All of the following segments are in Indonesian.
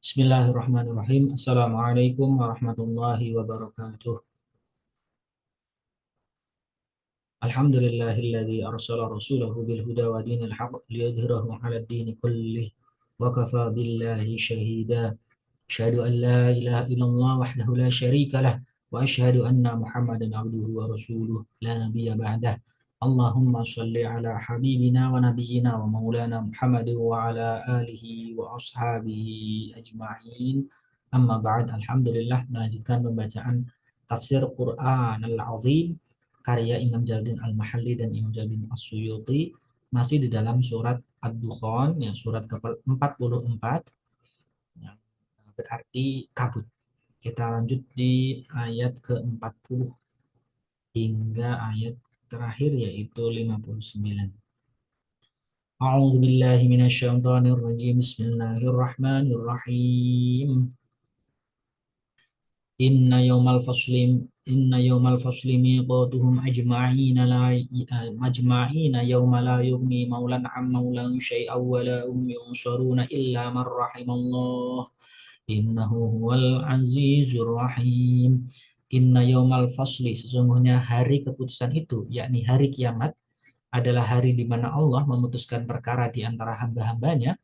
Bismillahirrahmanirrahim. Assalamualaikum warahmatullahi wabarakatuh. Alhamdulillahilladzi arsala rasulahu bil huda wa dinil haqq liyudhhirahu 'ala ad-dini kullih wa kafa billahi shahida. Asyhadu an la ilaha illallah wahdahu la syarika lah wa asyhadu anna Muhammadan abduhu wa rasuluh la nabiyya ba'dah. Allahumma shalli ala habibina wa nabiyyina wa maulana Muhammad wa ala alihi wa ashabihi ajma'in. Amma ba'd. Alhamdulillah, melanjutkan pembacaan tafsir Quran Al-Azim karya Imam Jalaluddin Al-Mahalli dan Imam Jalaluddin As-Suyuti, masih di dalam surat Ad-Dukhan, yang surat ke-44, yang berarti kabut. Kita lanjut di ayat ke-40 hingga ayat terakhir, yaitu 59. A'udzu billahi minasyaitonir rajim. Bismillahirrahmanirrahim. Inna yawmal fasli miqatuhum ajma'ina yawma la yughni maulan 'an maulan syai'an wa la hum yunsharuna illa man rahimallah innahu huwal azizur rahim. Inna yawmal fasli, sesungguhnya hari keputusan itu, yakni hari kiamat, adalah hari di mana Allah memutuskan perkara di antara hamba-hambanya.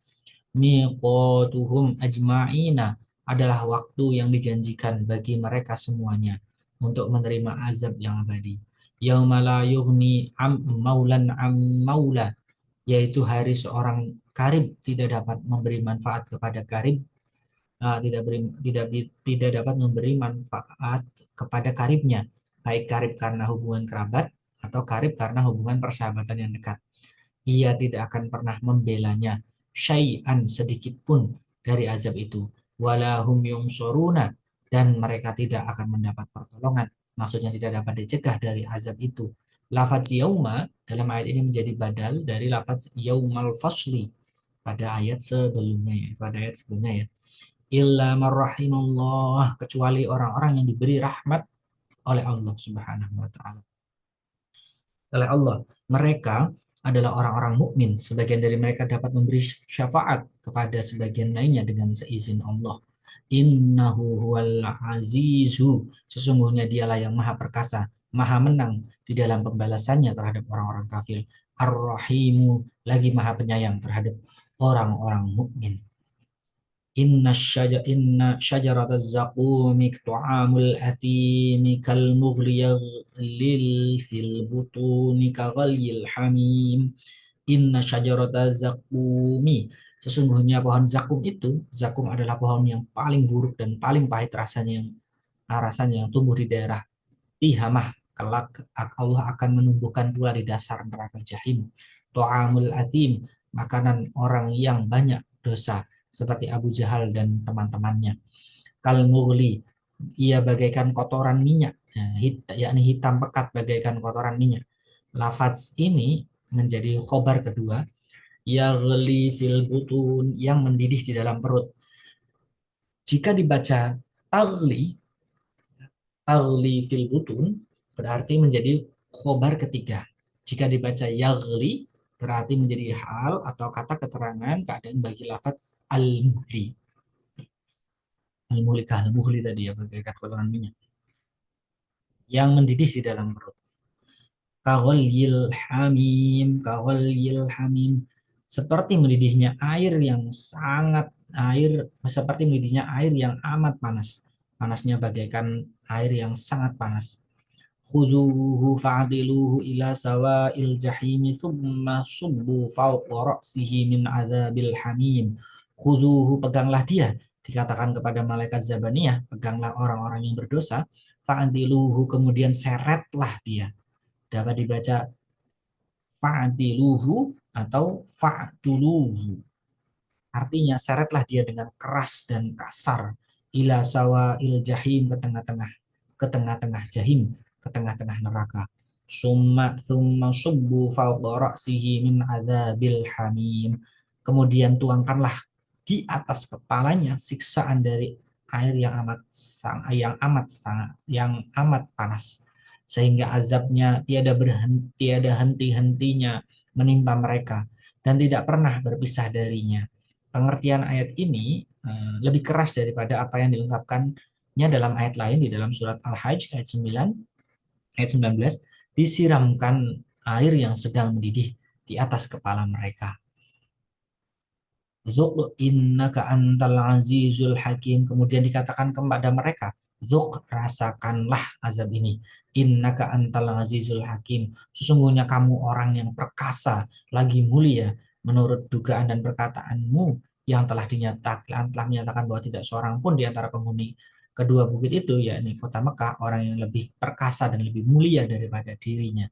Miqatuhum ajma'ina, adalah waktu yang dijanjikan bagi mereka semuanya untuk menerima azab yang abadi. Yauma la yughni maulan am maula, yaitu hari seorang karib tidak dapat memberi manfaat kepada karib, tidak dapat memberi manfaat kepada karibnya, baik karib karena hubungan kerabat atau karib karena hubungan persahabatan yang dekat. Ia tidak akan pernah membelanya syai'an, sedikit pun, dari azab itu. Walahum yungsoruna, dan mereka tidak akan mendapat pertolongan. Maksudnya tidak dapat dicegah dari azab itu. Lafaz yauma dalam ayat ini menjadi badal dari lafaz yaumal fasli pada ayat sebelumnya, ya. Pada ayat sebelumnya, ya. Illa marrahimallah, kecuali orang-orang yang diberi rahmat oleh Allah Subhanahu wa taala. Oleh Allah, mereka adalah orang-orang mukmin. Sebagian dari mereka dapat memberi syafaat kepada sebagian lainnya dengan seizin Allah. Innahu huwal azizu, sesungguhnya dialah yang maha perkasa, maha menang di dalam pembalasannya terhadap orang-orang kafir. Ar-Rahimu, lagi maha penyayang terhadap orang-orang mukmin. Inna syajarata zaqumi tu'amul athimi kal mughli lil fil butuni kaghalyil hamim. Inna syajarata zaqumi, sesungguhnya pohon zakum itu, zakum adalah pohon yang paling buruk dan paling pahit rasanya yang tumbuh di daerah Tihamah. Kelak Allah akan menumbuhkan pula di dasar neraka Jahim. Tu'amul athim, makanan orang yang banyak dosa, seperti Abu Jahal dan teman-temannya. Kal mughli, ia bagaikan kotoran minyak, yakni hitam pekat bagaikan kotoran minyak. Lafaz ini menjadi khobar kedua, yaghli fil butun, yang mendidih di dalam perut. Jika dibaca taghli, taghli fil butun, berarti menjadi khobar ketiga. Jika dibaca yaghli, berarti menjadi hal atau kata keterangan keadaan bagi lafaz al-muhli. Al-muhli tadi, ya, bagaikan kotoran minyak yang mendidih di dalam perut. Kaghalyil hamim, seperti mendidihnya air yang sangat seperti mendidihnya air yang amat panas. Panasnya bagaikan air yang sangat panas. Khuduhu fa'diluhu ila sawa'il jahimi thumma subbu fawqa ra'sihi min adzabil hamim. Khuduhu, peganglah dia, dikatakan kepada malaikat Zabaniyah, peganglah orang-orang yang berdosa. Fa'diluhu, kemudian seretlah dia. Dapat dibaca fa'diluhu atau fa'duluhu. Artinya seretlah dia dengan keras dan kasar. Ila sawa'il jahim, ke tengah-tengah jahim, ke tengah-tengah neraka. Thumma subbu fawqa ra'sihi min adzabil hamim. Kemudian tuangkanlah di atas kepalanya siksaan dari air yang amat panas, sehingga azabnya tiada henti-hentinya menimpa mereka dan tidak pernah berpisah darinya. pengertian ayat ini lebih keras daripada apa yang diungkapkannya dalam ayat lain di dalam surat Al-Hajj ayat 9, ayat 19, disiramkan air yang sedang mendidih di atas kepala mereka. Zuq innaka antal azizul hakim. Kemudian dikatakan kepada mereka, Zuq, rasakanlah azab ini. Innaka antal azizul hakim. Sesungguhnya kamu orang yang perkasa, lagi mulia, menurut dugaan dan perkataanmu yang telah menyatakan bahwa tidak seorang pun di antara penghuni kedua bukit itu, yakni kota Mekah, orang yang lebih perkasa dan lebih mulia daripada dirinya.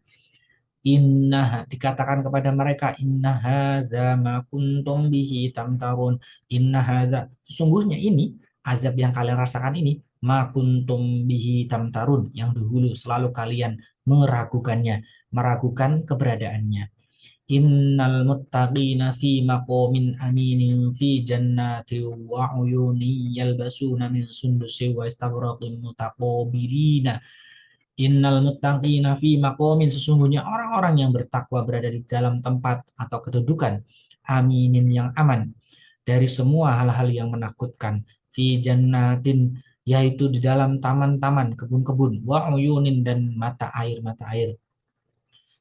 Inna, dikatakan kepada mereka, inna hadza ma kuntum bihi tamtarun. Inna hadza, sesungguhnya ini azab yang kalian rasakan ini, ma kuntum bihi tamtarun, yang dahulu selalu kalian meragukan keberadaannya. Innal muttaqina fi maqamin aminin fi jannati wa uyuni yalbasuna min sundusi wa istabraqin mutaqabilina. Innal muttaqina fi maqamin, sesungguhnya orang-orang yang bertakwa berada di dalam tempat atau kedudukan aminin, yang aman dari semua hal-hal yang menakutkan, fi jannatin, yaitu di dalam taman-taman, kebun-kebun, wa uyunin, dan mata air,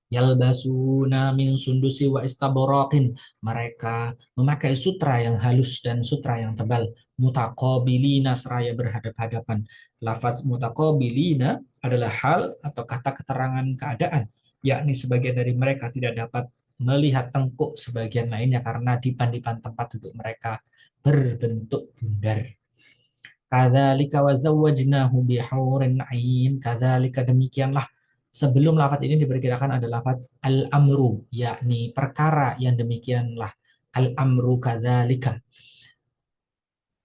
yalbasuna min sundusi wa istabraqin, mereka memakai sutra yang halus dan sutra yang tebal, mutaqabilina, seraya berhadap-hadapan. Lafaz mutaqabilina adalah hal atau kata keterangan keadaan, yakni sebagian dari mereka tidak dapat melihat tengkuk sebagian lainnya karena dipan-dipan tempat duduk mereka berbentuk bundar. Kadzalika wa zawwajnahu bihurin 'ain. Kadzalika, demikianlah. Sebelum lafaz ini diperkirakan ada lafaz al-amru, yakni perkara yang demikianlah. Al-amru kadzalika,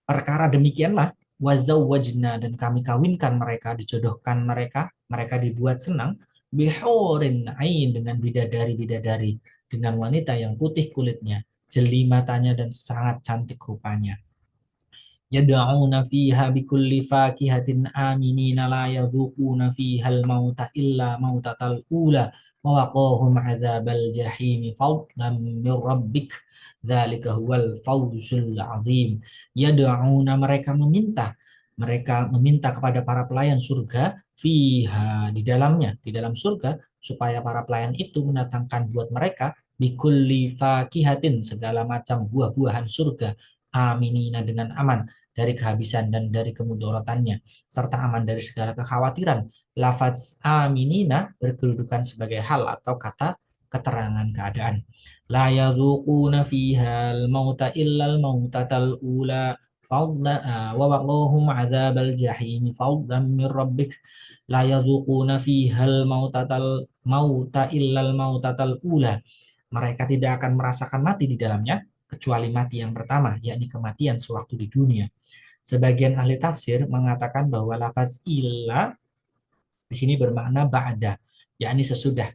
perkara demikianlah. Wa zawwajna, dan kami kawinkan mereka, dijodohkan mereka, mereka dibuat senang, bihurin 'ain, dengan bidadari-bidadari, dengan wanita yang putih kulitnya, jeli matanya, dan sangat cantik rupanya. Yad'una fiha bikulli fakihatin aminina la yadhuquna fiha al-mauta illa mautatal ula wa waqahum adzabal jahim fadlan min rabbik dzalika huwal fawzul azim. Yad'una, mereka meminta kepada para pelayan surga, fiha, di dalam surga, supaya para pelayan itu mendatangkan buat mereka bikulli fakihatin, segala macam buah-buahan surga, aminina, dengan aman dari kehabisan dan dari kemudorotannya, serta aman dari segala kekhawatiran. Lafaz aminina berkedudukan sebagai hal atau kata keterangan keadaan. La yadhuquna fiha al-mauta illa al-mautatal ula fadla wa waqahum adzabal jahim fadlan min rabbik. La yadhuquna fiha al-mauta illa al-mautatal ula. Mereka tidak akan merasakan mati di dalamnya kecuali mati yang pertama, yakni kematian sewaktu di dunia. Sebagian ahli tafsir mengatakan bahwa lafaz illa di sini bermakna ba'da, yakni sesudah.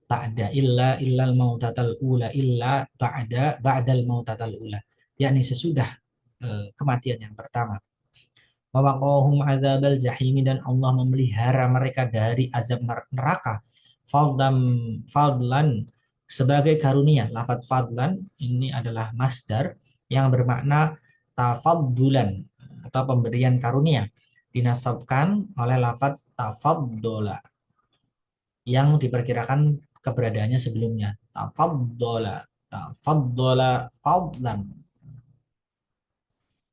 Ba'da illal mautatal ula, illa ba'dal mautatal ula, yakni sesudah kematian yang pertama. Wawaqahum azabal jahimi, dan Allah memelihara mereka dari azab neraka. Fadlan, sebagai karunia. Lafaz fadlan ini adalah masdar yang bermakna tafaddulan atau pemberian karunia, dinasabkan oleh lafaz tafaddola yang diperkirakan keberadaannya sebelumnya. Tafaddola fadlan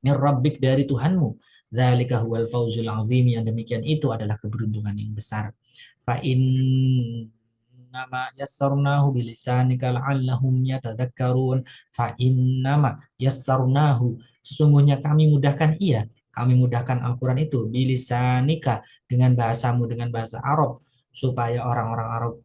min rabbik, dari Tuhanmu. Dzalika huwal fawzul azim, yang demikian itu adalah keberuntungan yang besar. Fa in nama yassarnahu bilisanika la'allahum yatadzakkarun. Fa innama yassarnahu, sesungguhnya kami mudahkan Al-Quran itu bilisanika, dengan bahasamu, dengan bahasa Arab, supaya orang-orang Arab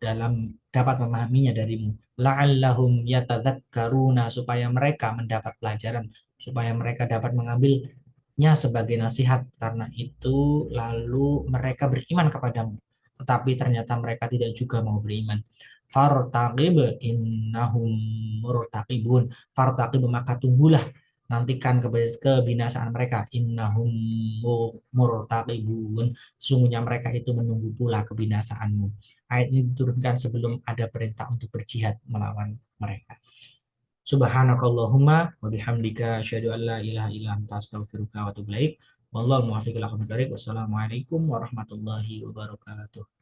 dapat memahaminya darimu. La'allahum yatadzakkaruna, supaya mereka mendapat pelajaran, supaya mereka dapat mengambilnya sebagai nasihat. Karena itu lalu mereka beriman kepadamu, tetapi ternyata mereka tidak juga mau beriman. Fartaqib innahum murtaqibun. Fartaqib, maka tunggulah, nantikan kebinasaan mereka. Innahum murtaqibun, sesungguhnya mereka itu menunggu pula kebinasaanmu. Ayat ini diturunkan sebelum ada perintah untuk berjihad melawan mereka. Subhanakallahumma wa bihamdika asyhadu an la ilaha illa anta astaghfiruka wa atubu ilaik. Wallahu muwaffiq ila aqwamit thoriq. Wassalamualaikum warahmatullahi wabarakatuh.